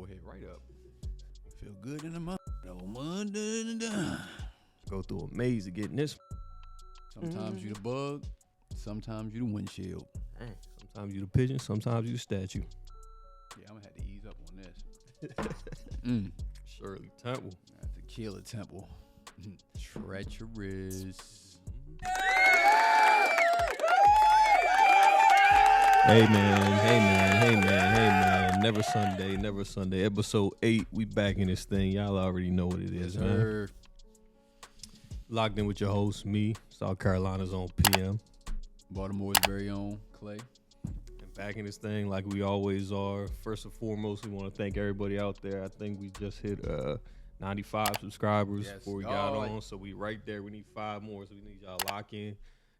forehead right up. Feel good in the mouth. Go through a maze of getting this. Sometimes you the bug, sometimes you the windshield. Dang, sometimes you the pigeon, sometimes you the statue. Yeah, I'm gonna have to ease up on this. Shirley Temple. I have to kill a temple. Treacherous. Hey man. Never Sunday. Episode 8. We back in this thing. Y'all already know what it is, man. Locked in with your host, me, South Carolina's own PM. Baltimore's very own Clay. And back in this thing like we always are. First and foremost, we want to thank everybody out there. I think we just hit 95 subscribers before we got on. So we right there. We need 5 more. So we need y'all lock in.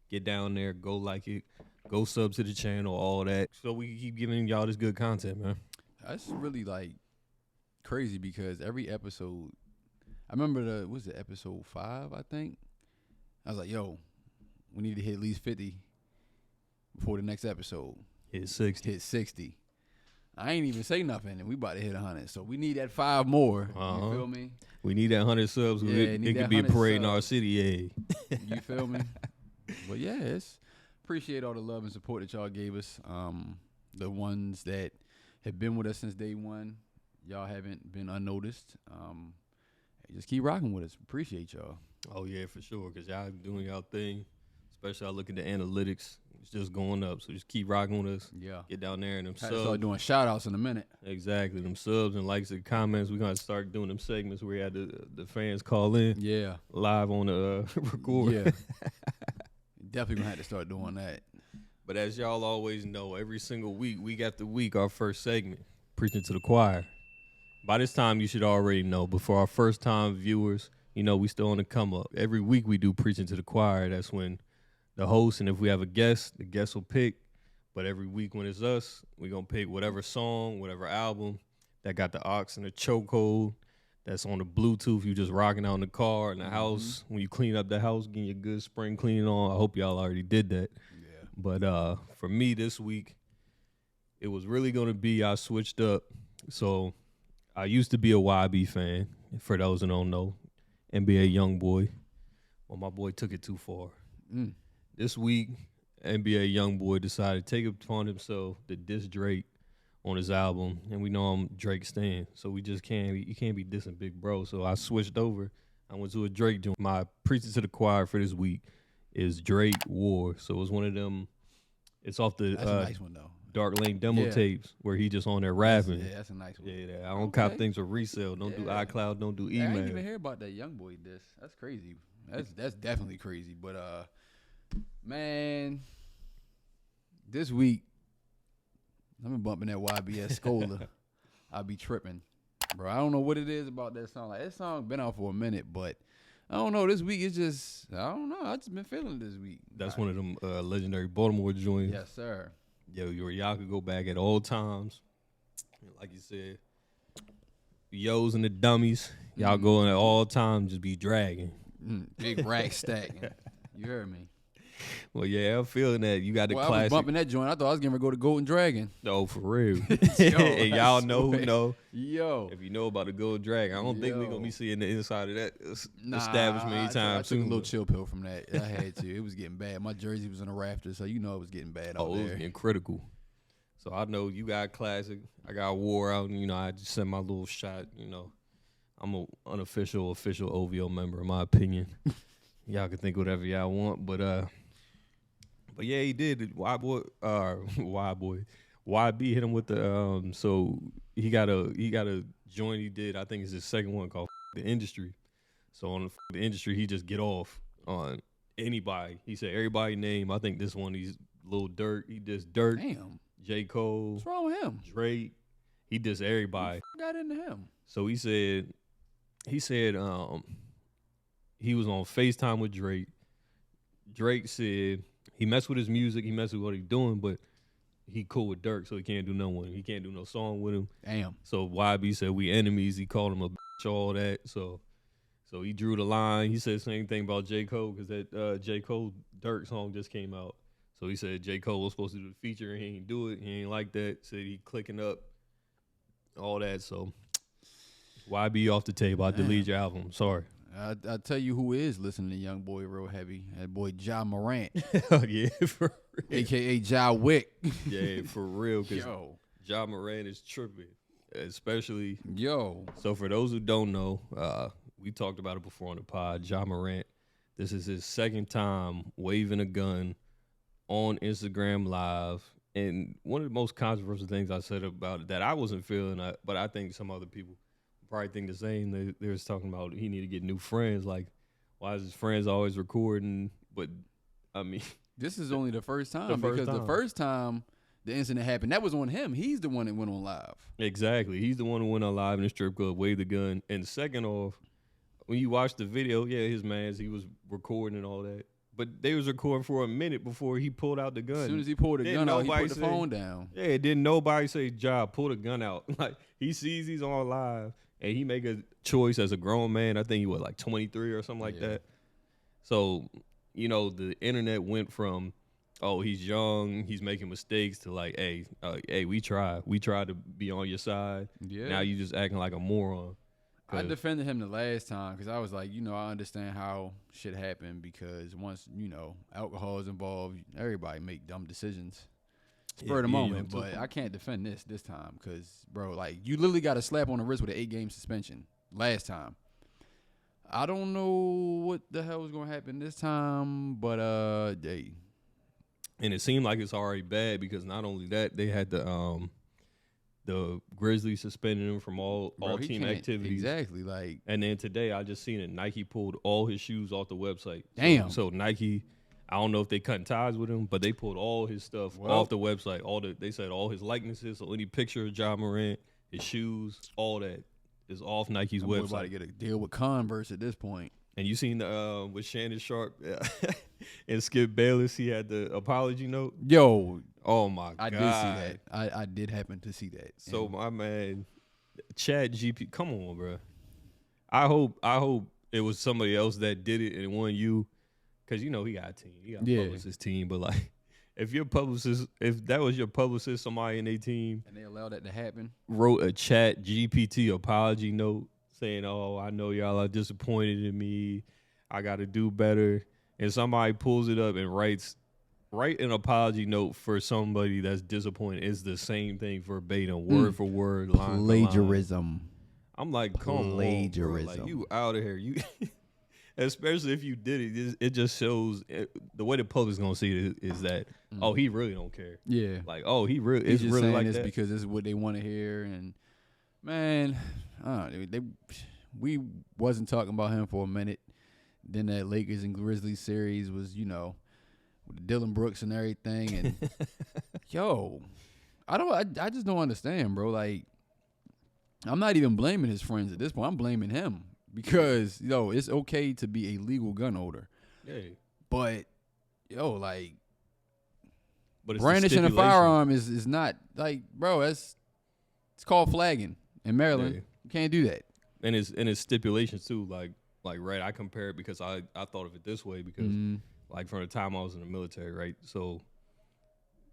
Get down there. Go like it. Go sub to the channel. All that. So we keep giving y'all this good content, man. That's really like crazy because every episode, I remember episode 5, I think? I was like, yo, we need to hit at least 50 before the next episode. Hit 60. Hit 60. I ain't even say nothing, and we about to hit 100. So we need that 5 more. You feel me? We need that 100 subs. Yeah, it could be a parade in our city, yeah. You feel me? But yeah, appreciate all the love and support that y'all gave us. The ones that have been with us since day one, y'all haven't been unnoticed. Just keep rocking with us. Appreciate y'all. Oh, yeah, for sure, because y'all doing y'all thing. Especially I look at the analytics. It's just going up. So just keep rocking with us. Yeah. Get down there and them I subs. start doing shout-outs in a minute. Exactly. Them subs and likes and comments. We're going to start doing them segments where we had the fans call in. Yeah. Live on the record. Yeah. Definitely going to have to start doing that. But as y'all always know, every single week after week, our first segment, Preaching to the Choir. By this time, you should already know. But for our first-time viewers, you know, we still on the come-up. Every week we do Preaching to the Choir. That's when the host, and if we have a guest, the guest will pick. But every week when it's us, we're going to pick whatever song, whatever album that got the aux and the chokehold, that's on the Bluetooth. You just rocking out in the car, in the house. When you clean up the house, getting your good spring cleaning on. I hope y'all already did that. Yeah. But for me this week, it was really going to be I switched up. So I used to be a YB fan, for those that don't know, NBA Youngboy. Well, my boy took it too far. This week, NBA Youngboy decided to take it upon himself to diss Drake on his album, and we know I'm Drake stan, so we just you can't be dissing Big Bro. So I switched over. I went to a Drake joint. My Preaching to the Choir for this week is Drake War. So it's one of them. It's off the That's a nice one, though. Dark Lane demo tapes where he just on there rapping. That's a nice one. Yeah, I don't cop things for resale. Don't do iCloud. Don't do email. I didn't even hear about that Youngboy diss. That's crazy. That's definitely crazy. But man, this week I've been bumping that YBS Scola. I be tripping, bro. I don't know what it is about that song. Like that song been out for a minute, but I don't know. This week it's just I don't know. I just been feeling it this week. That's one of them legendary Baltimore joints. Yes, sir. Yo, y'all could go back at all times. Like you said, yos and the dummies, y'all going at all times, just be dragging. Big rack stacking. You heard me. Well, yeah, I'm feeling that. You got the classic. I was bumping that joint. I thought I was going to go to Golden Dragon. No, for real. Yo, and y'all know who know. Yo. If you know about the Golden Dragon, I don't think we're going to be seeing the inside of that establishment I anytime soon. took a little chill pill from that. I had to. It was getting bad. My jersey was in the rafters, so you know it was getting bad out there. It was getting critical. So I know you got classic. I got War out, and, I just sent my little shot, I'm an unofficial, official OVO member, in my opinion. Y'all can think whatever y'all want, but yeah, he did. YB hit him with the so he got a joint he did. I think it's his second one called The Industry. So on the Industry, he just get off on anybody. He said everybody name. I think this one he's Lil Durk. He dissed Durk. Damn. J. Cole. What's wrong with him? Drake. He dissed everybody. What got into him? So he said he was on FaceTime with Drake. Drake said he messed with his music, he messed with what he's doing, but he cool with Durk, so he can't do no one. He can't do no song with him. Damn. So YB said we enemies. He called him a bitch, all that. So he drew the line. He said the same thing about J. Cole because that J. Cole Durk song just came out. So he said J. Cole was supposed to do the feature and he ain't do it. He ain't like that. Said he clicking up all that. So YB off the table. I delete your album. Sorry. I tell you who is listening to Young Boy real heavy. That boy Ja Morant, Yeah, for real. a.k.a. Ja Wick. Yeah, for real. Because Yo. Ja Morant is tripping, especially. Yo. So for those who don't know, we talked about it before on the pod. Ja Morant, this is his second time waving a gun on Instagram Live. And one of the most controversial things I said about it that I wasn't feeling, but I think some other people probably think the same. They was talking about he need to get new friends. Like, why is his friends always recording? But, I mean. This is only the first time The first time the incident happened, that was on him. He's the one that went on live. Exactly. He's the one who went on live in the strip club, waved the gun. And second off, when you watch the video, yeah, his mans, he was recording and all that. But they was recording for a minute before he pulled out the gun. As soon as he pulled the gun out, he put the phone down. Yeah, didn't nobody say, Ja, pull the gun out. Like, he sees he's on live, and he make a choice as a grown man. I think he was like 23 or something like that. So, you know, the internet went from, oh, he's young, he's making mistakes, to like, hey, we tried to be on your side. Yeah. Now you just acting like a moron. I defended him the last time because I was like, I understand how shit happened because once, alcohol is involved, everybody make dumb decisions. Spur of the moment, but I can't defend this time because, bro, like, you literally got a slap on the wrist with an 8-game suspension last time. I don't know what the hell was going to happen this time, but, hey. And it seemed like it's already bad because not only that, they had the Grizzlies suspended him from all team activities. Exactly. Like, and then today I just seen it. Nike pulled all his shoes off the website. Damn. So Nike, I don't know if they cutting ties with him, but they pulled all his stuff off the website. They said all his likenesses, so any picture of Ja Morant, his shoes, all that is off Nike's website. About to get a deal with Converse at this point. And you seen with Shannon Sharp and Skip Bayless, he had the apology note. Yo, oh my God, I did see that. I did happen to see that. So my man, Chad GP, come on, bro. I hope it was somebody else that did it and it wasn't you, because he got a team, he got a publicist team. But like, if that was your publicist, somebody in their team, and they allowed that to happen, wrote a Chat GPT apology note saying, "Oh, I know y'all are disappointed in me. I got to do better," and somebody pulls it up and write an apology note for somebody that's disappointed is the same thing verbatim, word for word, line plagiarism. For line. I'm like, come on, bro. Like, you out of here. You, especially if you did it, it just shows the way the public's gonna see it is that oh, he really don't care. Yeah, like oh, he's just really saying like this that because this is what they want to hear. And man, we wasn't talking about him for a minute. Then that Lakers and Grizzlies series was, with Dylan Brooks and everything. And yo, I just don't understand, bro. Like, I'm not even blaming his friends at this point. I'm blaming him because, it's okay to be a legal gun holder. Yeah. But, like, but brandishing a firearm is not, like, bro, it's called flagging in Maryland. Yeah. You can't do that. And it's stipulations too. Like right, I compare it because I thought of it this way because like from the time I was in the military, right? So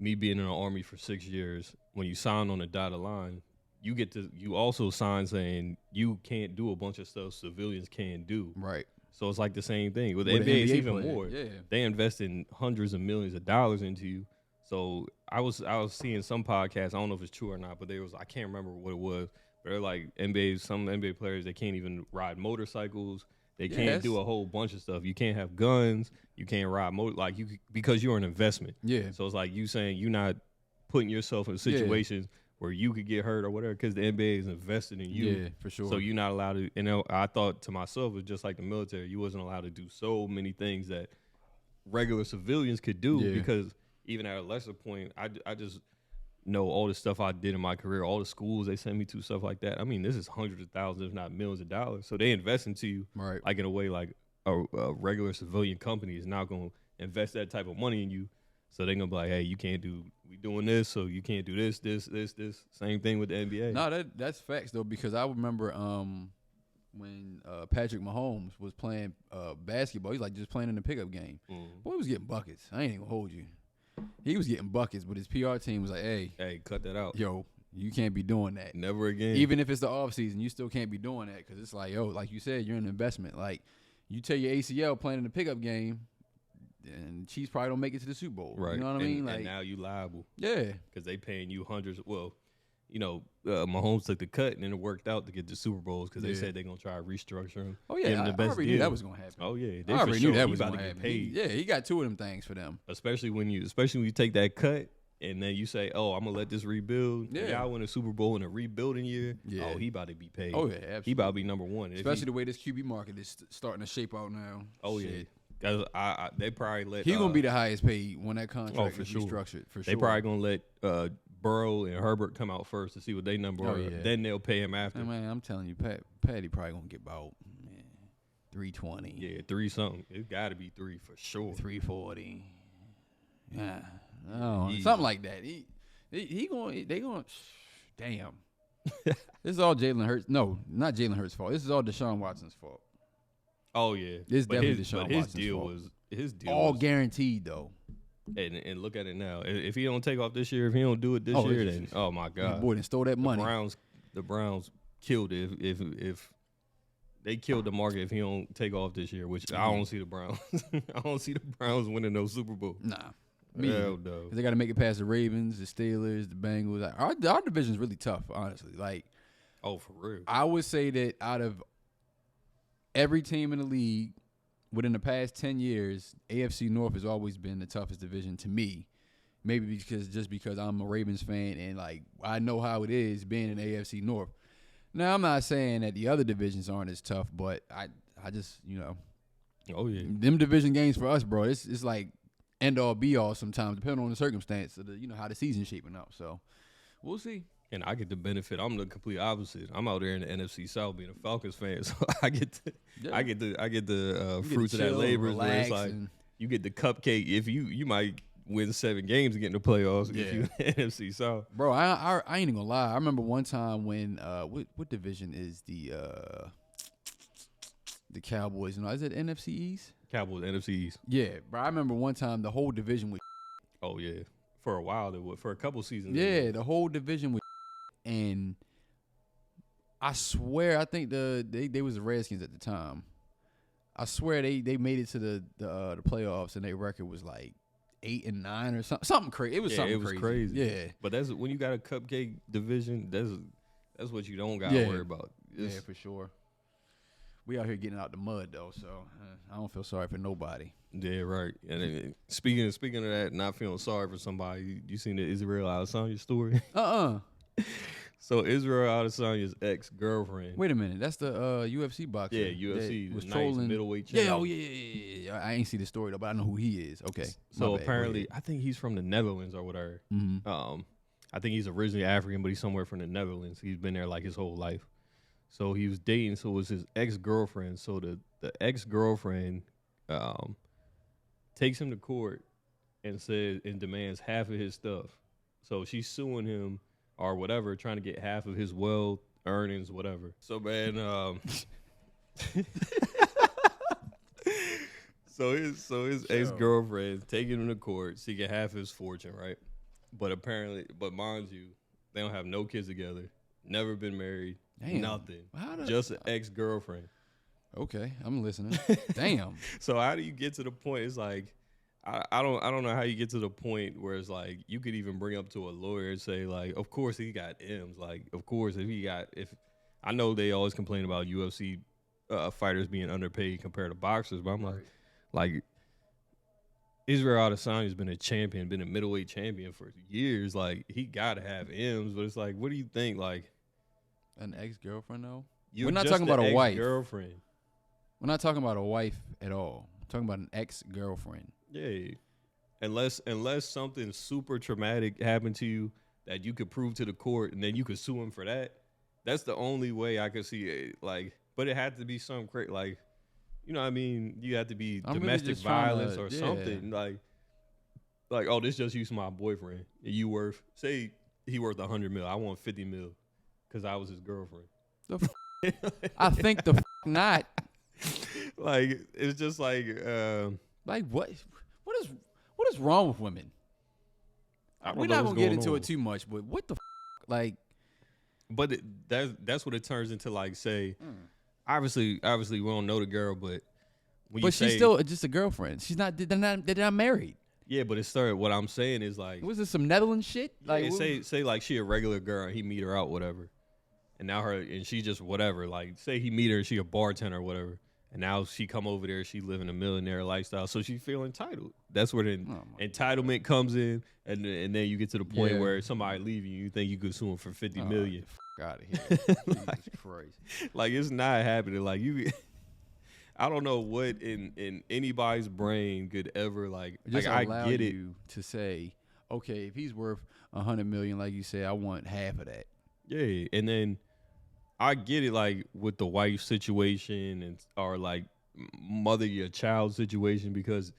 me being in the Army for 6 years, when you sign on the dotted line, you also sign saying you can't do a bunch of stuff civilians can do. Right. So it's like the same thing. With the With NBA, it's NBA even player, more. yeah. They invest in hundreds of millions of dollars into you. So I was seeing some podcasts, I don't know if it's true or not, but I can't remember what it was. But they're like some NBA players, they can't even ride motorcycles. They can't do a whole bunch of stuff. You can't have guns. You can't ride because you're an investment. Yeah. So it's like you saying you're not putting yourself in situations where you could get hurt or whatever because the NBA is invested in you. Yeah, for sure. So you're not allowed to. I thought to myself, it was just like the military. You wasn't allowed to do so many things that regular civilians could do because even at a lesser point, I just know all the stuff I did in my career, all the schools they sent me to, stuff like that. I mean, this is hundreds of thousands, if not millions of dollars. So they invest into you, right? Like in a way, like a regular civilian company is not going to invest that type of money in you. So they're going to be like, hey, you can't we doing this, so you can't do this. Same thing with the NBA. No, that's facts, though, because I remember when Patrick Mahomes was playing basketball, he's like just playing in the pickup game. Boy, he was getting buckets. I ain't even going to hold you. He was getting buckets, but his PR team was like, hey, cut that out. Yo, You can't be doing that. Never again. Even if it's the off season, you still can't be doing that because it's like, yo, like you said, you're an investment. Like you tear your ACL playing in a pickup game, and Chiefs probably don't make it to the Super Bowl. Right. You know what I mean? Like and now you liable. Yeah. Because they paying you hundreds. Well, Mahomes took the cut and then it worked out to get the Super Bowls because they said they're gonna try to restructure him. Oh yeah, the best I already deal. knew that was gonna happen. Oh yeah, I already knew that was about gonna to happen. get paid. He got two of them things for them. Especially when you take that cut and then you say, "Oh, I'm gonna let this rebuild." Yeah. Y'all win a Super Bowl in a rebuilding year. Yeah. Oh, he about to be paid. Oh yeah, absolutely. He about to be number one. Especially the way this QB market is starting to shape out now. Oh Shit. yeah. They probably let. He gonna be the highest paid when that contract for is sure. restructured. For sure. They probably gonna let Burrow and Herbert come out first to see what they number are. yeah. Then they'll pay him after. Man, I'm telling you, Patty probably gonna get about 320. Yeah, 3 something. It got to be 3 for sure. 340. Yeah, oh, Yeah. something like that. They going. Damn. This is all Jalen Hurts. No, not Jalen Hurts' fault. This is all Deshaun Watson's fault. Oh yeah, It's But definitely his, Deshaun but his Watson's deal fault. was his deal. All was, guaranteed though. and look at it now. If he don't take off this year, if he don't do it this year, it's- then oh my My god, boy done stole that money. the Browns killed it. If they killed the market if he don't take off this year, which I don't see the Browns. I don't see the Browns winning no Super Bowl. Nah. Me Hell either. no. 'Cause they got to make it past the Ravens, the Steelers, the Bengals. Our division's really tough, honestly. Like, Oh, for real. I would say that out of every team in the league within the past 10 years, AFC North has always been the toughest division to me. Maybe because I'm a Ravens fan and, like, I know how it is being in AFC North. Now, I'm not saying that the other divisions aren't as tough, but I just, Oh yeah. them division games for us, bro, it's like end all be all sometimes, depending on the circumstance of how the season's shaping up. So we'll see. And I get the benefit. I'm the complete opposite. I'm out there in the NFC South being a Falcons fan, so I get the You fruits get of to that chill, labor. Where relax, it's like and you get the cupcake. If you might win 7 games to get in the playoffs. Yeah. If you in the NFC South. bro, I ain't even gonna lie. I remember one time when what division is the Cowboys? Is it NFC East? Cowboys, NFC East. Yeah, bro. I remember one time the whole division was Oh yeah. For a while, they would. For a couple seasons. yeah, the whole division was and I swear I think they was the Redskins at the time. I swear they made it to the playoffs and their record was like 8-9 or something crazy. It was something it was crazy. Yeah. But that's when you got a cupcake division. That's what you don't got to Yeah. worry about. Yeah, for sure. We out here getting out the mud though, so I don't feel sorry for nobody. Yeah, right. And then, speaking of that, not feeling sorry for somebody, you seen the Isreal Adesanya story? So Isreal Adesanya's ex-girlfriend. Wait a minute, that's the UFC boxer. Yeah, UFC that was nice trolling middleweight Yeah, champion. oh yeah. I ain't see the story though, but I know who he is. Okay. So My bad. apparently, I think he's from the Netherlands or whatever. Mm-hmm. I think he's originally African, but he's somewhere from the Netherlands. He's been there like his whole life. So he was dating. So it was his ex-girlfriend. So the ex-girlfriend takes him to court and demands half of his stuff. So she's suing him or whatever, trying to get half of his wealth, earnings, whatever. So man, so his ex-girlfriend taking him to court, seeking half his fortune, right? But mind you, they don't have no kids together, never been married, Damn. nothing, How the- just an ex-girlfriend. Okay, I'm listening. Damn. So how do you get to the point? It's like I don't know how you get to the point where it's like you could even bring up to a lawyer and say like, of course he got M's. Like, of course if I know they always complain about UFC fighters being underpaid compared to boxers, but I'm like Isreal Adesanya's been a champion, been a middleweight champion for years. Like he gotta have M's, but it's like, what do you think? Like An ex-girlfriend though? you're We're not just talking about the a wife. girlfriend. We're not talking about a wife at all. We're talking about an ex-girlfriend. Yeah. Unless something super traumatic happened to you that you could prove to the court and then you could sue him for that. That's the only way I could see it. Like, but it had to be some crazy, like, you know what I mean? You had to be I'm really domestic just trying to- violence or yeah. something. Like, oh, this just used my boyfriend. And you worth, say he worth $100 million. I want $50 million because I was his girlfriend. I think the not. Like, it's just like, Like what? What is wrong with women? I don't We're know not what's gonna get going into on. it too much, but what the like? But that's what it turns into. Like, say, obviously, we don't know the girl, but when you say, she's still just a girlfriend. She's not. They're not married. Yeah, but it started. What I'm saying is like, Was this some Netherlands shit? Like, say like she a regular girl and he meet her out, whatever, and now she just whatever. Like, say he meet her, she a bartender or whatever, and now she come over there, she living a millionaire lifestyle, so she feel entitled. That's where the entitlement comes in, and then you get to the point where somebody leaving you think you could sue him for $50 million. Out of here, Jesus Christ! Like, it's not happening. Like, you. I don't know what in anybody's brain could ever just I allow get you to say, okay, if he's worth $100 million, like you say, I want half of that. Yeah, and then I get it, like with the wife situation or like mother your child situation, because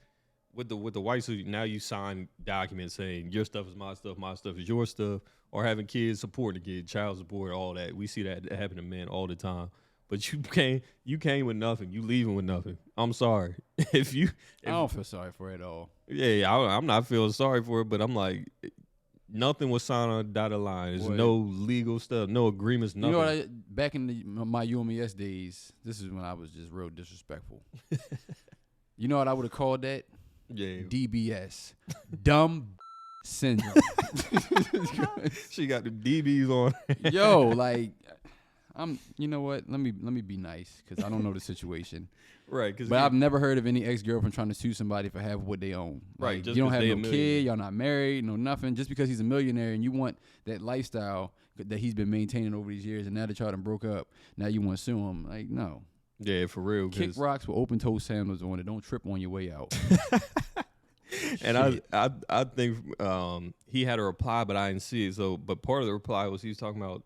with the wife, now you sign documents saying your stuff is my stuff is your stuff, or having kids, supporting the kid, child support, all that. We see that happen to men all the time. But you came with nothing. You leaving with nothing. I'm sorry. I don't feel sorry for it at all. Yeah, I'm not feeling sorry for it, but I'm like, nothing was signed on the dotted line. There's no legal stuff, no agreements, nothing. You know what? Back in my UMES days, this is when I was just real disrespectful. You know what I would have called that? Yeah. DBS. Dumb syndrome. She got the DBs on. Yo, like, you know what? Let me be nice, because I don't know the situation. Right. But I've never heard of any ex-girlfriend trying to sue somebody for half of what they own. Right. Like, Just you don't have no kid, millionaire. y'all not married, no nothing. Just because he's a millionaire and you want that lifestyle that he's been maintaining over these years, and now that y'all done broke up, now you want to sue him. Like, no. Yeah, for real. Kick rocks with open-toe sandals on it. Don't trip on your way out. And I think he had a reply, but I didn't see it. So, but part of the reply was he was talking about,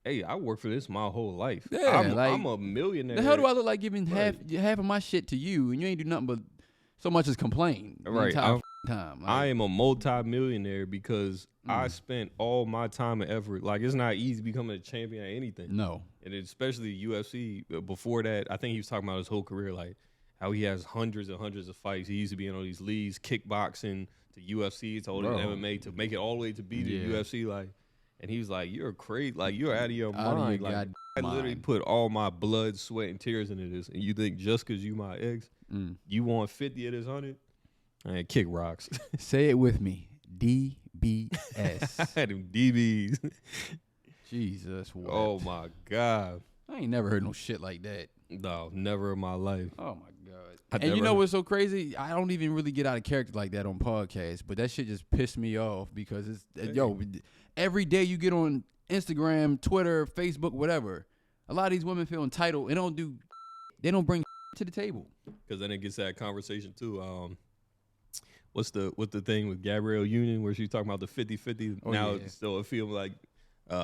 hey, I worked for this my whole life. Yeah, I'm a millionaire. The hell do I look like giving half of my shit to you, and you ain't do nothing but so much as complain the entire time? Like, I am a multi-millionaire because I spent all my time and effort. Like, it's not easy becoming a champion at anything. No. And especially UFC. Before that, I think he was talking about his whole career, like how he has hundreds and hundreds of fights. He used to be in all these leagues, kickboxing to UFC to all the MMA to make it all the way to be the UFC. Like, and he was like, "You're crazy. Like, you're out of your mind. Like, I literally put all my blood, sweat, and tears into this, and you think just because you my ex, you want 50 of this 100? And kick rocks." Say it with me, DBS. I had them DBs. Jesus, what? Oh my God, I ain't never heard no shit like that. No, never in my life. Oh my God. And you know what's so crazy? I don't even really get out of character like that on podcasts, but that shit just pissed me off because every day you get on Instagram, Twitter, Facebook, whatever, a lot of these women feel entitled and they don't bring to the table. Because then it gets that conversation too. What's the thing with Gabrielle Union where she's talking about the 50-50? So it feels like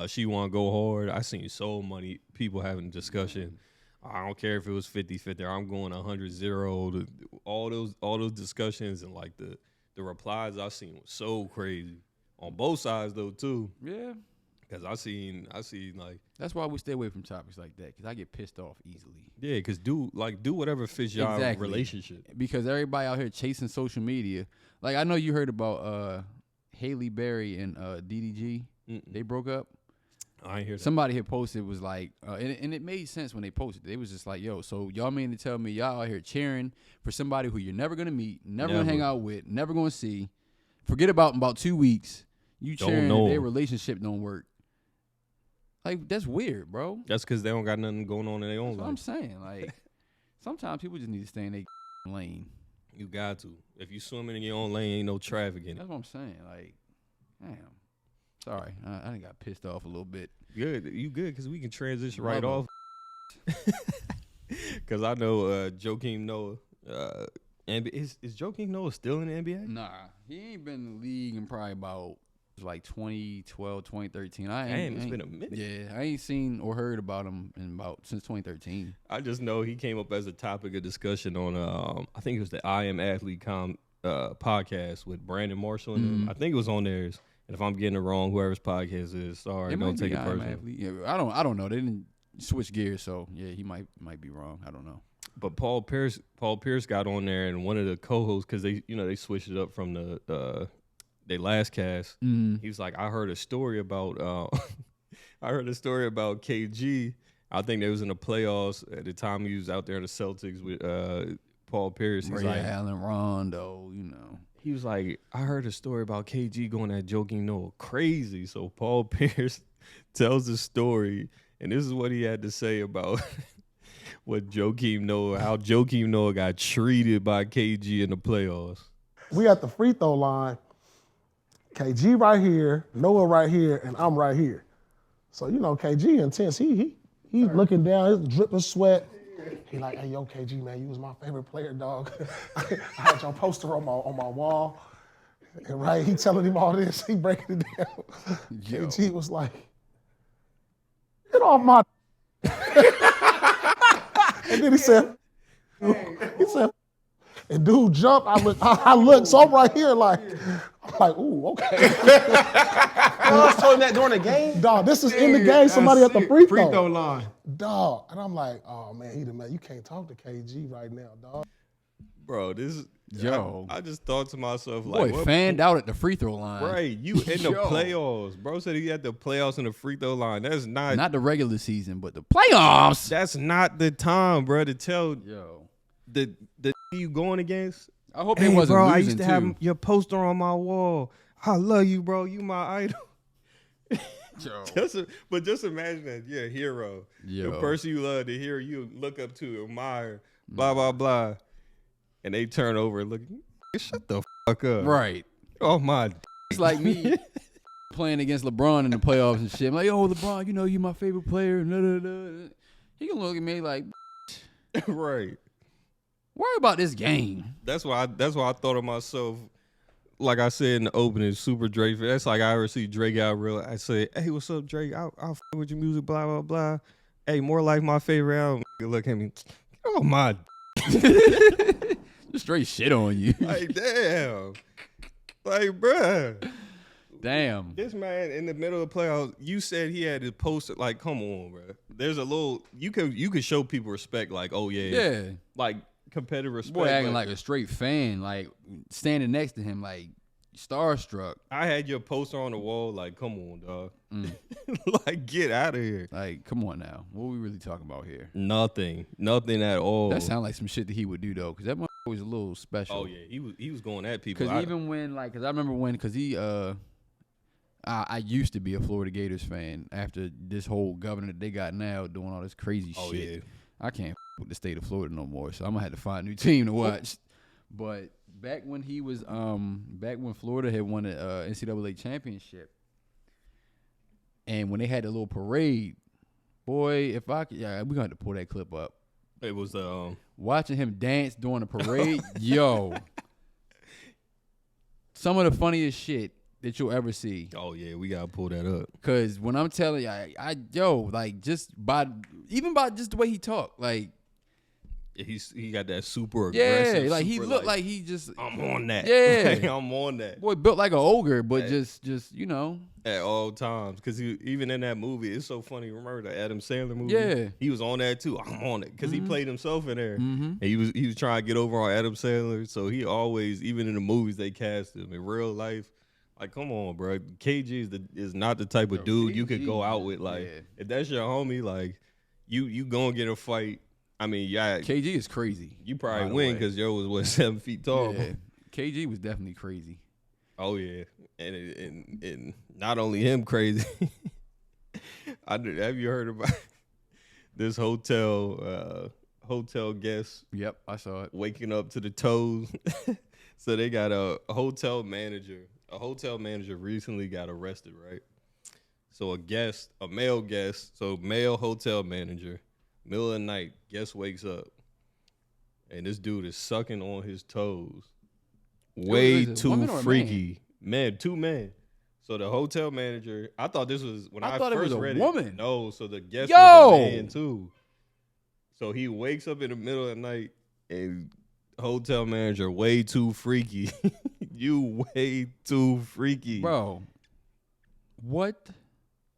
she want to go hard. I seen so many people having a discussion. I don't care if it was 50-50 or I'm going 100-0. All those discussions and like the replies I seen was so crazy on both sides though too. Yeah. Because I seen like, that's why we stay away from topics like that, because I get pissed off easily. Yeah, because do whatever fits your relationship. Because everybody out here chasing social media. Like, I know you heard about Haley Berry and DDG. They broke up. I ain't hear that. Somebody had posted, was like, and it made sense when they posted. It was just like, yo, so y'all mean to tell me y'all out here cheering for somebody who you're never gonna meet, never gonna hang out with, never gonna see. Forget about 2 weeks. You cheering that their relationship don't work. Like, that's weird, bro. That's because they don't got nothing going on in their own life. That's what I'm saying. Like, sometimes people just need to stay in their lane. You got to. If you swimming in your own lane, ain't no traffic in it. That's what I'm saying. Like, damn. Sorry, I done got pissed off a little bit. Good, you good, because we can transition right off. Because I know Joakim Noah. Is Joakim Noah still in the NBA? Nah, he ain't been in the league in probably about like 2012, 2013. It's been a minute. Yeah, I ain't seen or heard about him since 2013. I just know he came up as a topic of discussion on I think it was the I Am Athlete podcast with Brandon Marshall and them. I think it was on theirs. And if I'm getting it wrong, whoever's podcast is, sorry, don't take it personally. Yeah, I don't know. They didn't switch gears, so yeah, he might be wrong. I don't know. But Paul Pierce got on there, and one of the co-hosts, because they switched it up from their last cast. He was like, I heard a story about I heard a story about KG. I think they was in the playoffs at the time he was out there in the Celtics with Paul Pierce. He's Ray like, Allen, Rondo, he was like, I heard a story about KG going at Joakim Noah crazy. So Paul Pierce tells the story, and this is what he had to say about what Joakim Noah, how Joakim Noah got treated by KG in the playoffs. We at the free throw line. KG right here, Noah right here, and I'm right here. So KG intense. He looking down, his dripping sweat. He like, hey yo, KG man, you was my favorite player, dog. I had your poster on my wall. And right, he telling him all this. He breaking it down. Yo. KG was like, get off my. And then he said, and dude jumped. I looked, so I'm right here like, ooh, okay. I told him that during the game. Dog, this is in the game. Somebody at the free throw line. Dog, and I'm like, oh man, you can't talk to KG right now, dog. Bro, this is Yo. I just thought to myself, boy, like, fanned out at the free throw line. right, you in the playoffs. Bro said he had the playoffs in the free throw line. That's Not the regular season, but the playoffs. That's not the time, bro, to tell Yo. the you going against. I hope Hey, they wasn't bro, losing I used to too. have your poster on my wall. I love you, bro. You my idol. Yo. Just imagine that you're a hero. Yo. The person you love, the hero you look up to, admire, blah, blah, blah. And they turn over and look, shut the fuck up. Right. Oh, my. It's like me playing against LeBron in the playoffs and shit. I'm like, yo, LeBron, you my favorite player. He can look at me like, Right. worry about this game. That's why I thought of myself, like I said in the opening, super Drake. That's like I ever see Drake out real. I say, hey, what's up, Drake? I'll fuck with your music, blah, blah, blah. Hey, more like my favorite album. Look at me. Oh, my. Just straight shit on you. Like, damn. Like, bruh. Damn. This man in the middle of the playoffs, you said he had his poster. Like, come on, bro. There's a little, you could show people respect, like, oh, yeah. Yeah. Like, competitive respect. Boy acting like a straight fan, like standing next to him, like starstruck. I had your poster on the wall, like, come on, dog. Like, get out of here. Like, come on now. What are we really talking about here? Nothing at all. That sounds like some shit that he would do, though, because that motherfucker was a little special. Oh, yeah. He was going at people. Because even when, like, because I remember when, because he, I used to be a Florida Gators fan after this whole governor that they got now doing all this crazy shit. Yeah. I can't with the state of Florida no more, so I'm gonna have to find a new team to watch. But back when he was, back when Florida had won the NCAA championship, and when they had the little parade, boy, if I could, we're gonna have to pull that clip up. It was Watching him dance during the parade, yo, some of the funniest shit that you'll ever see. oh yeah, we gotta pull that up. Cause when I'm telling you, like just by just the way he talked, like He got that super aggressive. yeah, like he super, looked like he just I'm on that. Yeah. Like, I'm on that boy built like an ogre, but Hey. just at all times. Cause even in that movie, it's so funny. Remember the Adam Sandler movie? Yeah. he was on that too. I'm on it because he played himself in there. Mhm. And he was trying to get over on Adam Sandler. So he always, even in the movies, they cast him in real life. Like, come on, bro. KG is not the type of dude you could go out with. Like, yeah. if that's your homie, like, you gonna get a fight. I mean, yeah, KG is crazy. you by probably the win way. because yo was what 7 feet tall. Yeah. KG was definitely crazy. Oh yeah, and not only him crazy. Have you heard about this hotel guest Yep, I saw it. waking up to the toes? So they got a hotel manager. A hotel manager recently got arrested, right? So a male guest, so male hotel manager, middle of the night, guest wakes up, and this dude is sucking on his toes. Way is it, too woman or a freaky. Man, 2 men. So the hotel manager, I thought this was when I thought it first was a read woman. it. No, so the guest Yo! was a man too. So he wakes up in the middle of the night and hotel manager way too freaky. You way too freaky. Bro, what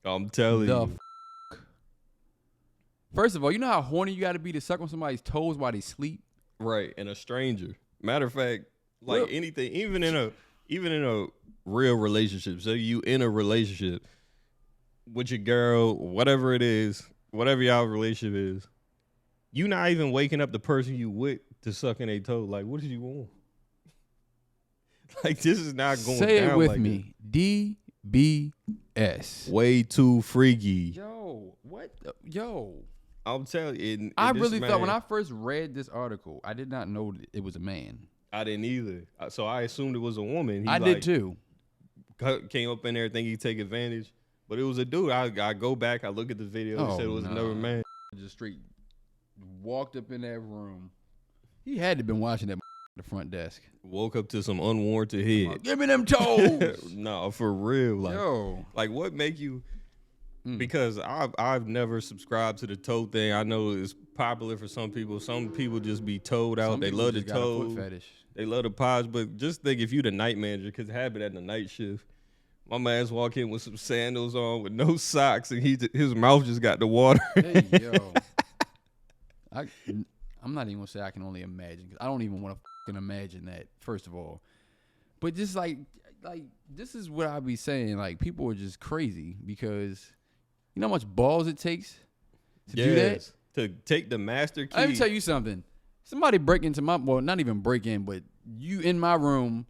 I'm telling the you. First of all, you know how horny you got to be to suck on somebody's toes while they sleep? Right, and a stranger. Matter of fact, like Well- anything, even in a real relationship. So you in a relationship, with your girl, whatever it is, whatever y'all relationship is, you not even waking up the person you with to suck in their toe. Like, what did you want? Like, this is not going down. Say it with like me. DBS. Way too freaky. Yo, what? Yo. I'm telling you. I really thought when I first read this article, I did not know that it was a man. I didn't either. So I assumed it was a woman. I did too. Came up in there thinking he'd take advantage. But it was a dude. I go back, I look at the video, he said it was another man. Just straight walked up in that room. He had to been watching that at the front desk. Woke up to some unwarranted head. Give me them toes. No, for real. Like, Yo. like what make you? Because I've never subscribed to the toe thing. I know it's popular for some people. Some people just be toed out. They love the toe. They love the pods. But just think if you the night manager, because it happened at the night shift. My man's walk in with some sandals on with no socks, and his mouth just got the water. Hey, yo. I'm not even gonna say I can only imagine, because I don't even want to fucking imagine that, first of all. But just like this is what I be saying. Like, people are just crazy, because you know how much balls it takes to do that? To take the master key. Let me tell you something. Somebody break into my, well, not even break in, but you in my room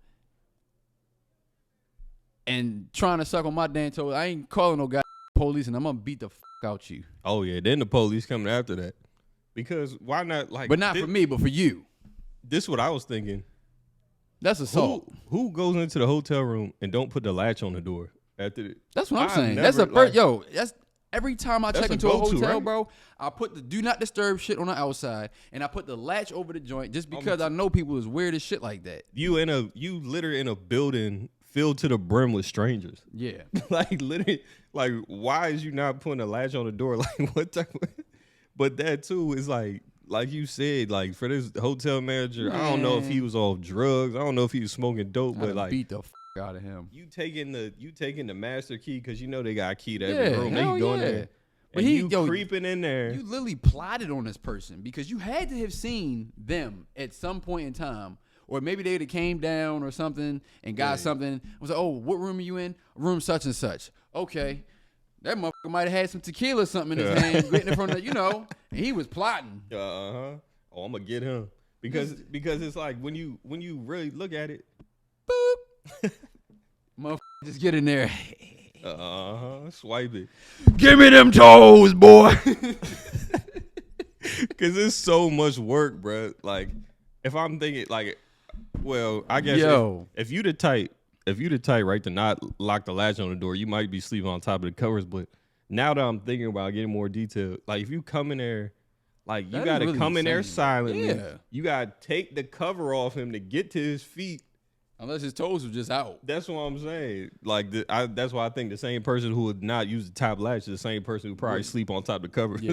and trying to suck on my damn toes. I ain't calling no police, and I'm gonna beat the fuck out you. Oh yeah, then the police coming after that. Because why not? Like, but not for me, but for you. This is what I was thinking. That's assault. Who goes into the hotel room and don't put the latch on the door after? That's what I'm saying. Never, that's a like, yo. That's every time I check into a hotel, right? bro. I put the do not disturb shit on the outside, and I put the latch over the joint, just because I know people is weird as shit like that. You literally in a building filled to the brim with strangers. Yeah. Like, literally, like, why is you not putting a latch on the door? Like, what type of, but that too is like you said, like, for this hotel manager, I don't know if he was off drugs. I don't know if he was smoking dope, but like, beat the fuck out of him. You taking the master key, because you know they got a key to every room. They go in there. But you creeping in there. You literally plotted on this person, because you had to have seen them at some point in time. Or maybe they'd have came down or something and got something. I was like, oh, what room are you in? Room such and such. Okay. That motherfucker might have had some tequila or something in his hand, getting in front of, and he was plotting. Oh, I'm gonna get him. Because it's like when you really look at it, boop. Motherfucker, just get in there. Swipe it. Give me them toes, boy. Cause it's so much work, bro. Like, if I'm thinking, like, well, I guess if you the type right to not lock the latch on the door, you might be sleeping on top of the covers. But now that I'm thinking about getting more detailed, like, if you come in there, like, you gotta really come in there silently. Yeah. You gotta take the cover off him to get to his feet. Unless his toes were just out. That's what I'm saying. Like, that's why I think the same person who would not use the top latch is the same person who probably sleep on top of the covers. Yeah.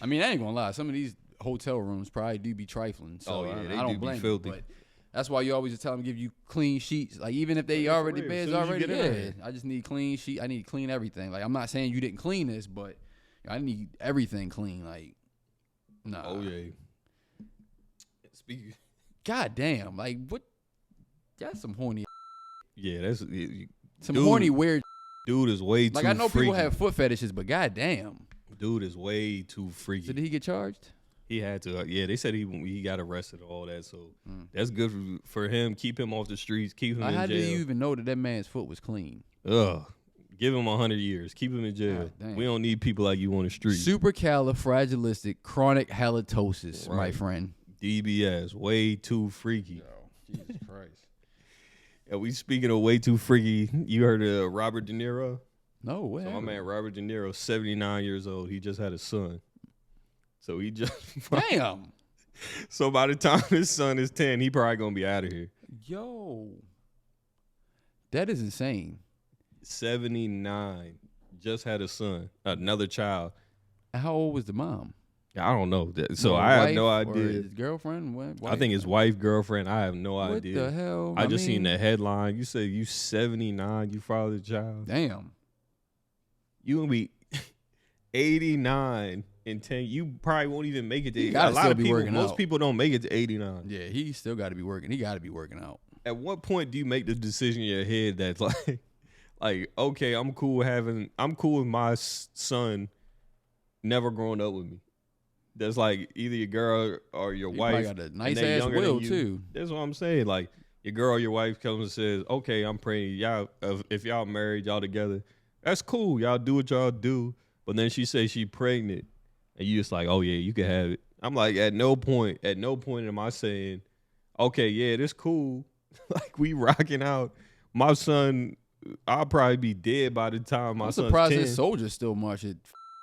I mean, I ain't gonna lie. Some of these hotel rooms probably do be trifling. So I don't blame you. But that's why you always tell them to give you clean sheets. Like, even if they already beds already, I just need clean sheet. I need clean everything. Like, I'm not saying you didn't clean this, but I need everything clean. Like, nah. Oh yeah. God damn. Like, what? That's some horny. Yeah, that's some horny weird. Dude is way too. Like, I know freaky. people have foot fetishes, but god damn. Dude is way too freaky. So did he get charged? He had to. Yeah, they said he got arrested and all that. So that's good for him. Keep him off the streets. Keep him in jail. How did you even know that man's foot was clean? Ugh. Give him 100 years. Keep him in jail. We don't need people like you on the street. Supercalifragilistic chronic halitosis, my friend. DBS. Way too freaky. Yo, Jesus Christ. And we speaking of way too freaky, you heard of Robert De Niro? No way. So my man Robert De Niro, 79 years old. He just had a son. So he just damn. So by the time his son is 10, he probably gonna be out of here. Yo, that is insane. 79, just had a son, another child. And how old was the mom? I don't know. So I have no idea. Or his girlfriend? Wife? I think his wife, girlfriend. I have no idea. What the hell? I just seen the headline. You say you 79, you fathered a child. Damn. You gonna be 89 in 10. You probably won't even make it to. A lot of people. Most people don't make it to 89. Yeah, he still got to be working. He got to be working out. At what point do you make the decision in your head that's Like, okay, I'm cool with my son never growing up with me. That's like either your girl or your You wife. probably got a and nice they ass younger than will you. too. That's what I'm saying. Like your girl or your wife comes and says, "Okay, I'm praying y'all. If y'all married, y'all together, that's cool. Y'all do what y'all do." But then she says she pregnant, and you just like, "Oh yeah, you can have it." I'm like, at no point am I saying, "Okay, yeah, this cool." Like we rocking out. My son, I'll probably be dead by the time my I'm son's surprised 10. his soldiers still march at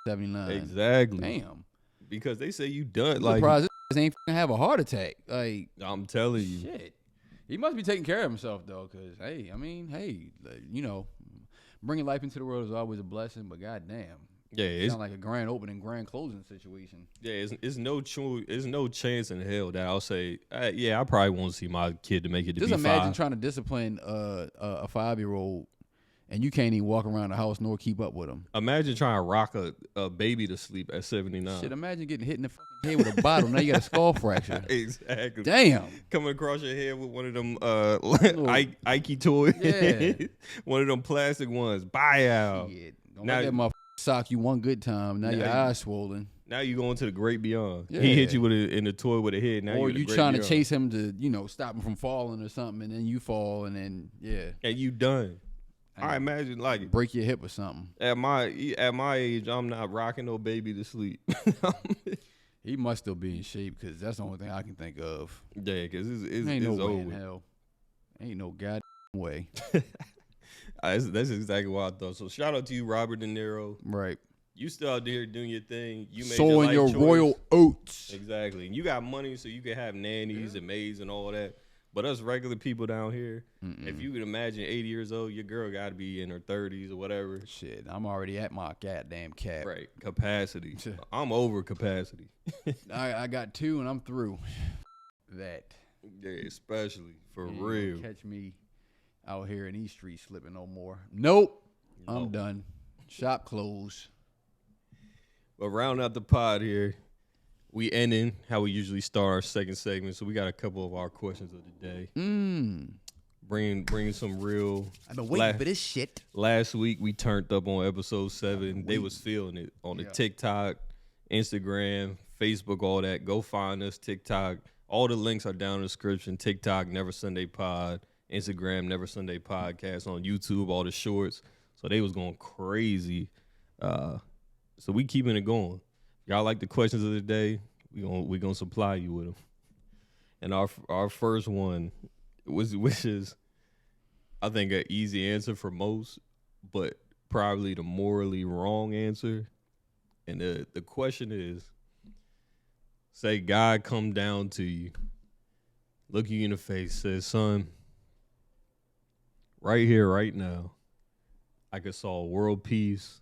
79. Exactly. Damn. Because they say you done. I'm Like surprised this ain't f***ing have a heart attack. Like, I'm telling you. shit. He must be taking care of himself though, cause bringing life into the world is always a blessing. But goddamn, Yeah, it it's sound like a grand opening, grand closing situation. yeah, it's no chance in hell that I'll say, yeah, I probably won't see my kid to make it to Just be imagine 5. trying to discipline a 5-year-old, and you can't even walk around the house nor keep up with him. Imagine trying to rock a baby to sleep at 79. Shit, imagine getting hit in the fucking head with a bottle. Now you got a skull fracture. Exactly. Damn. Coming across your head with one of them Ike toys. Yeah. One of them plastic ones. Buy out. Shit. Don't Now- let that motherfucker sock you one good time. Now your eyes swollen. Now you going to the great beyond. Yeah. He hit you in the toy with a head. Now Or you're in the you great trying to beyond. chase him to, stop him from falling or something, and then you fall, and then, And you done. I imagine like break your hip or something. at my age, I'm not rocking no baby to sleep. He must still be in shape, because that's the only thing I can think of. Yeah, because it's Ain't no way over. in hell. Ain't no goddamn way. That's exactly what I thought. So shout out to you, Robert Deniro. Right. You still out there doing your thing. You made Sowing your life choice. royal oats. Exactly. And you got money, so you can have nannies and maids and all that. But us regular people down here, if you can imagine 80 years old, your girl got to be in her 30s or whatever. Shit, I'm already at my goddamn cap. Right. Capacity. I'm over capacity. I got 2 and I'm through. That. Yeah, especially for You ain't gonna real. Catch me out here in these streets slipping no more. Nope. I'm done. Shop closed. But round out the pod here, we ending how we usually start our second segment. So we got a couple of our questions of the day. Bringing some real. I've been waiting for this shit. Last week we turned up on episode 7. They was feeling it on the TikTok, Instagram, Facebook, all that. Go find us, TikTok. All the links are down in the description. TikTok, Never Sunday Pod. Instagram, Never Sunday Podcast. On YouTube, all the shorts. So they was going crazy. So we keeping it going. Y'all like the questions of the day? We gonna supply you with them. And our first one which is I think an easy answer for most, but probably the morally wrong answer. And the question is, say God come down to you, look you in the face, says, son, right here, right now, I could solve world peace,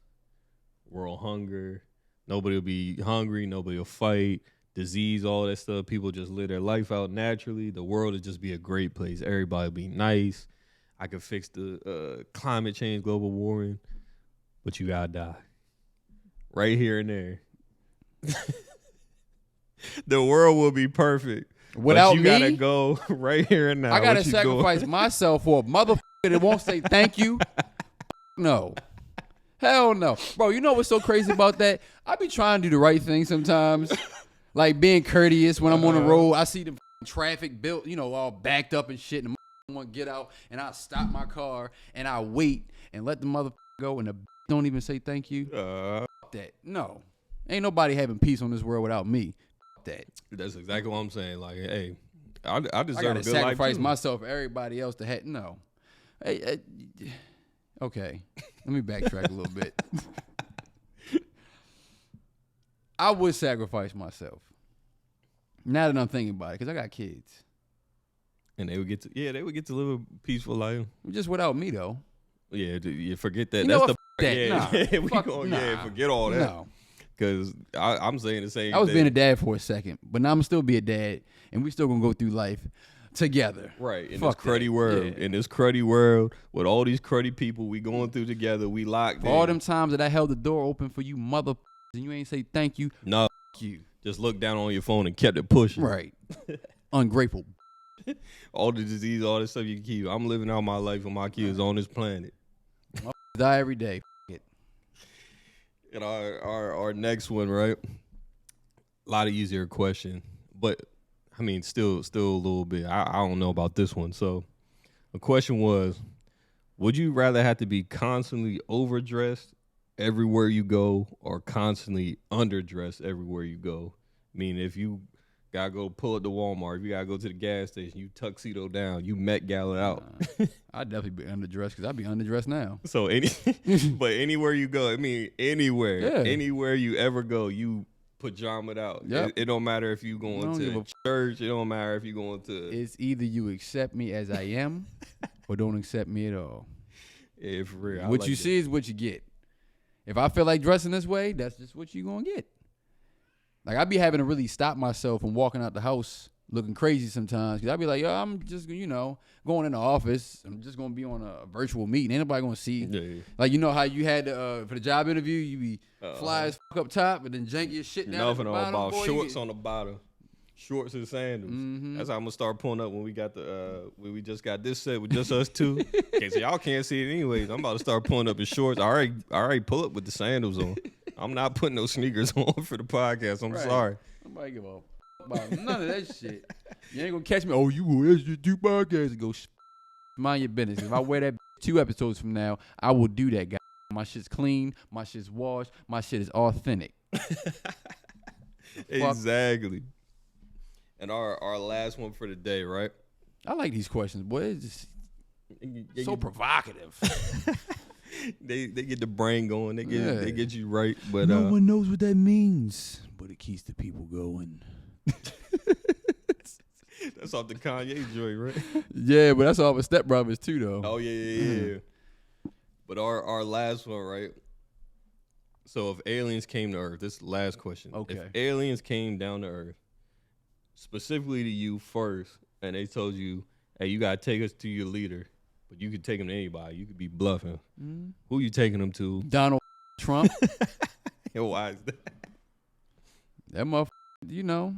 world hunger. Nobody will be hungry. Nobody will fight. Disease, all that stuff. People just live their life out naturally. The world would just be a great place. Everybody would be nice. I could fix the climate change, global warming. But you got to die. Right here and there. The world will be perfect. Without but you me, got to go right here and now. I got to What you sacrifice doing? myself for a motherfucker that won't say thank you. No. Hell no. Bro, you know what's so crazy about that? I be trying to do the right thing sometimes. Like being courteous when I'm on the road. I see the traffic built, all backed up and shit, and the want to get out, and I stop my car, and I wait and let the motherfucker go, and the don't even say thank you. Fuck that. No. Ain't nobody having peace on this world without me. Fuck that. That's exactly what I'm saying. Like, hey, I deserve I a gotta good life sacrifice too. myself for everybody else to have. No. Hey, okay. Let me backtrack a little bit. I would sacrifice myself. Now that I'm thinking about it, because I got kids. And they would get to live a peaceful life. Just without me, though. Yeah, you forget that. You know That's what? That. yeah, Nah. yeah, we Fuck, going, nah. yeah, forget all that. No. Because I'm saying the same I was thing. being a dad for a second, but now I'm still be a dad, and we still gonna go through life together. Right, in Fuck this cruddy that. world. Yeah. In this cruddy world, with all these cruddy people we going through together, we locked For in. all them times that I held the door open for you mother and you ain't say thank you, No, fuck you. just looked down on your phone and kept it pushing. Right. Ungrateful. All the disease, all this stuff you can keep. I'm living out my life with my kids on this planet. My die every day. F- it. And our next one, right? A lot of easier question, but I mean, still a little bit. I don't know about this one. So the question was, would you rather have to be constantly overdressed everywhere you go or constantly underdressed everywhere you go? I mean, if you gotta go pull up to Walmart, if you gotta go to the gas station, you tuxedo down, you Met Gala out. I'd definitely be underdressed because I'd be underdressed now. So but anywhere you go, I mean, anywhere you ever go, you pajamaed out. Yep. It don't matter if you going Don't give to a church. It don't matter if you going to. It's either you accept me as I am or don't accept me at all. Yeah, for real. What you see is what you get. If I feel like dressing this way, that's just what you gonna get. Like, I be having to really stop myself from walking out the house looking crazy sometimes. Because I be like, yo, I'm just, going in the office. I'm just going to be on a virtual meeting. Ain't nobody going to see. Yeah. Like, you know how you had for the job interview, you be fly as fuck up top and then jank your shit down at the bottom. About boy, shorts on the bottom. Shorts and sandals. Mm-hmm. That's how I'm gonna start pulling up when we got when we just got this set with just us two. Okay, so y'all can't see it anyways. I'm about to start pulling up in shorts. I already pull up with the sandals on. I'm not putting no sneakers on for the podcast. I'm sorry. Nobody give a fuck about none of that shit. You ain't gonna catch me. Oh, you will just do podcasts and go mind your business. If I wear that 2 episodes from now, I will do that, guy. My shit's clean. My shit's washed. My shit is authentic. Exactly. And our last one for the day, right? I like these questions, boy. It's just so provocative. They get the brain going. They get you right. But no one knows what that means, but it keeps the people going. That's off the Kanye joint, right? Yeah, but that's all my stepbrothers too, though. Oh yeah. But our last one, right? So if aliens came to Earth, this is the last question. Okay. If aliens came down to Earth, specifically to you first, and they told you, hey, you gotta take us to your leader, but you could take him to anybody. You could be bluffing. Mm-hmm. Who you taking him to? Donald Trump. And why is that? That motherfucker,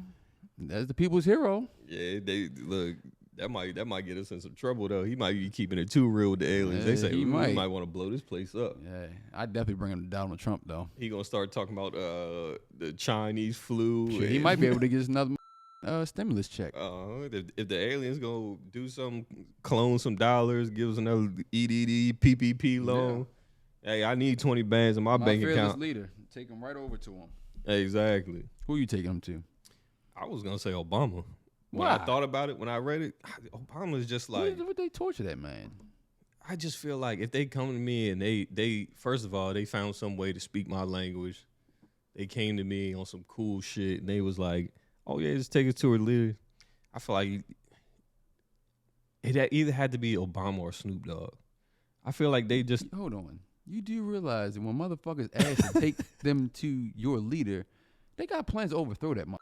that's the people's hero. Yeah, they look. That might get us in some trouble though. He might be keeping it too real with the aliens. Yeah, They say he we might. might want to blow this place up. Yeah, I'd definitely bring him to Donald Trump, though. He gonna start talking about the Chinese flu. Shit, he might be able to get us another stimulus check. If the aliens go do some, clone some dollars, give us another EDD PPP loan. Yeah. Hey, I need 20 bands in my bank fearless account. Leader, take him right over to him. Exactly. Who you taking him to? I was gonna say Obama. When Why? I thought about it, when I read it, Obama's just like. What they torture that man? I just feel like if they come to me and they first of all they found some way to speak my language, they came to me on some cool shit and they was like, oh yeah, just take us to a leader. I feel like it either had to be Obama or Snoop Dogg. I feel like they just Hold on. You do realize that when motherfuckers ask to take them to your leader, they got plans to overthrow that motherfucker.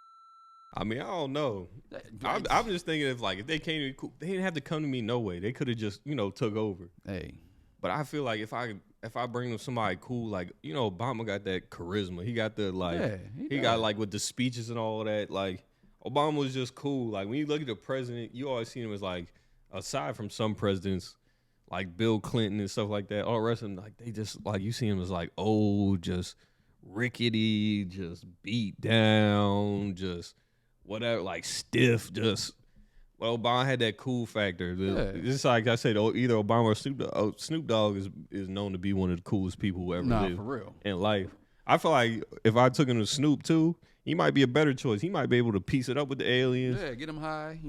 I mean, I don't know. I'm just thinking if they came to me, they didn't have to come to me no way. They could have just, took over. Hey. But I feel like if I bring them somebody cool, like, Obama got that charisma. He got the he got like with the speeches and all that. Like, Obama was just cool. Like when you look at the president, you always see him as like, aside from some presidents, like Bill Clinton and stuff like that, all the rest of them, like they just like you see him as like old, just rickety, just beat down, just whatever, like stiff, just. Well, Obama had that cool factor. It's like I said, either Obama or Snoop Dogg. Snoop Dogg is known to be one of the coolest people who ever lived for real. in life. I feel like if I took him to Snoop too, he might be a better choice. He might be able to piece it up with the aliens. Yeah, get them high,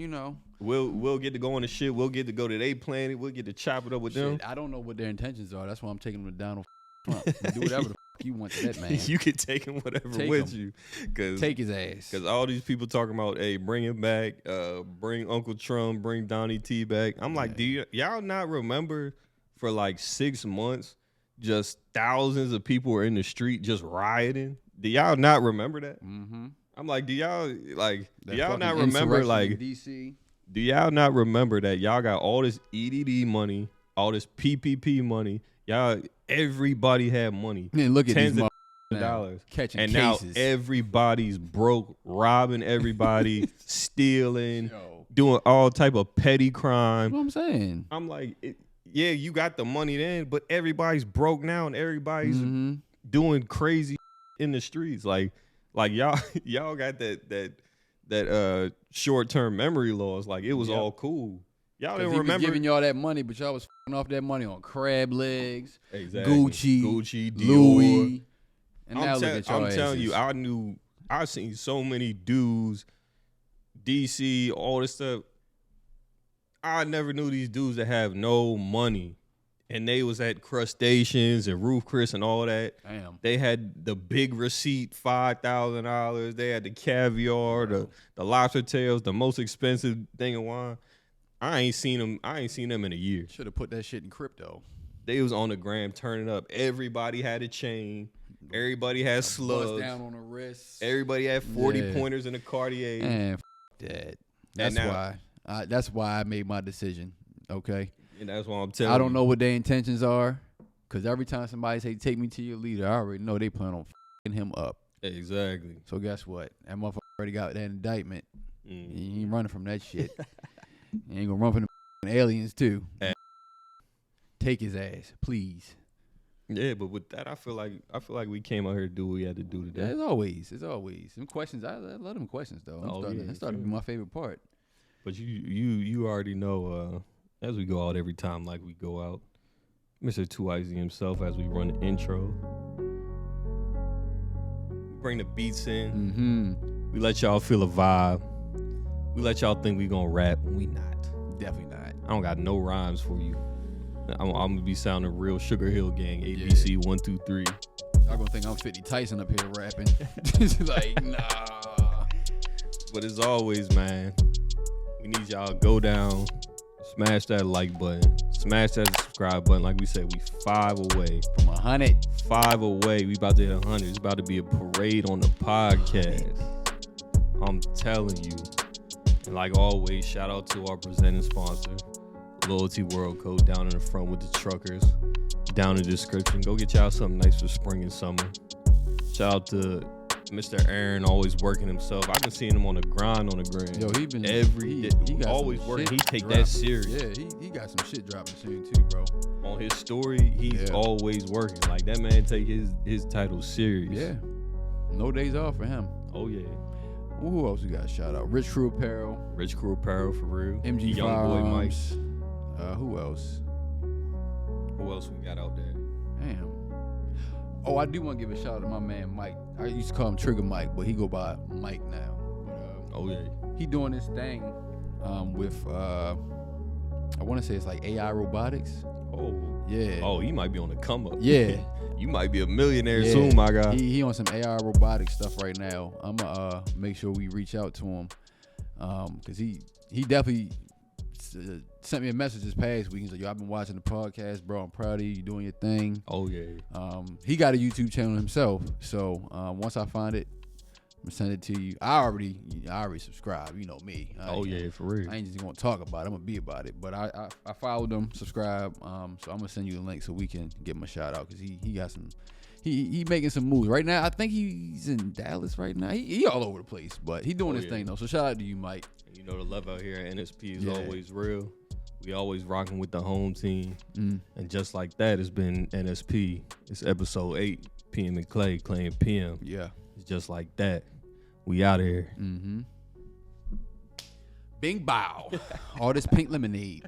We'll get to go on the shit. We'll get to go to their planet. We'll get to chop it up with them. I don't know what their intentions are. That's why I'm taking them to Donald Trump. Do whatever the fuck you want to that man. You can take him whatever Take with him. you. Take his ass. Because all these people talking about, hey, bring him back, bring Uncle Trump, bring Donnie T back. I'm like, do y'all not remember for like 6 months, just thousands of people were in the street just rioting? Do y'all not remember that? Mm-hmm. I'm like, do y'all That not fucking remember insurrection in like, DC? do y'all not remember that y'all got all this EDD money, all this PPP money? Everybody had money. Man, look at Tens these of now, dollars. catching And cases. now everybody's broke, robbing everybody, stealing, Yo. doing all type of petty crime. That's what I'm saying. I'm like, yeah, you got the money then, but everybody's broke now and everybody's Mm-hmm. doing crazy in the streets. Like y'all got that short-term memory loss. Like it was all cool. Y'all didn't He remember was giving y'all that money, but y'all was f***ing off that money on crab legs, exactly. Gucci, Dior. Louis. And now I'm look at y'all telling you, asses. I seen so many dudes, DC, all this stuff. I never knew these dudes that have no money. And they was at crustaceans and Roof Chris and all that. Damn. They had the big receipt, $5,000. They had the caviar, the lobster tails, the most expensive thing of wine. I ain't seen them in a year. Should have put that shit in crypto. They was on the gram turning up. Everybody had a chain. Everybody had slugs. Bust down on the wrist. Everybody had 40 pointers in the Cartier. Man, that. That's why I made my decision. Okay. And that's why I'm telling you. I don't know what their intentions are, because every time somebody say take me to your leader, I already know they plan on f***ing him up. Exactly. So guess what? That motherfucker already got that indictment. He ain't running from that shit. He ain't gonna run from the f***ing aliens too. Take his ass, please. Yeah, but with that, I feel like we came out here to do what we had to do today. As always. Them questions, I love them questions though. That started to be my favorite part. But you already know, as we go out every time, like we go out, Mr. 2IZ himself, as we run the intro, we bring the beats in. Mm-hmm. We let y'all feel a vibe. We let y'all think we gonna rap, and we not. Definitely not. I don't got no rhymes for you. I'm gonna be sounding real Sugar Hill Gang, ABC 1 2 3. Y'all gonna think I'm 50 Tyson up here rapping. Like, nah. But as always, man, we need y'all to go down, smash that like button, smash that subscribe button. Like we said, we 5 away. From 100. 5 away. We about to hit 100. It's about to be a parade on the podcast. I'm telling you. And like always, shout out to our presenting sponsor, Loyalty World Code, down in the front with the truckers. Down in the description. Go get y'all something nice for spring and summer. Shout out to Mr. Aaron, always working himself. I've been seeing him on the grind on the gram. Yo, he been every day. He got always some working. shit He take dropping. that serious. Yeah, he got some shit dropping soon too, bro. On his story, he's always working. Like that man take his title serious. Yeah. No days off for him. Oh yeah. Who else we got shout out? Rich Crew Apparel. Rich Crew Apparel for real. MG Young Boy Mike. Who else? Who else we got out there? Damn. Oh, I do want to give a shout out to my man Mike. I used to call him Trigger Mike, but he go by Mike now. But, oh yeah. He doing this thing with I want to say it's like AI robotics. Oh. Yeah. Oh, he might be on the come up. Yeah. You might be a millionaire soon, my guy. He on some AI robotics stuff right now. I'm gonna make sure we reach out to him because he definitely sent me a message this past week. He's like, yo, I've been watching the podcast, bro. I'm proud of you. You're doing your thing. Oh yeah. He got a YouTube channel himself. So once I find it, I'm gonna send it to you. I already subscribed. You know me. Yeah, for real. I ain't just gonna talk about it. I'm gonna be about it. But I followed him, subscribe. So I'm gonna send you a link so we can give him a shout out because he got some. He making some moves right now. I think he's in Dallas right now. He all over the place, but he doing his thing though. So shout out to you, Mike. You know the love out here at NSP is always real. We always rocking with the home team, and just like that, it's been NSP. It's episode 8. PM and Clay and PM. Yeah, it's just like that. We out here. Bing bow. All this pink lemonade.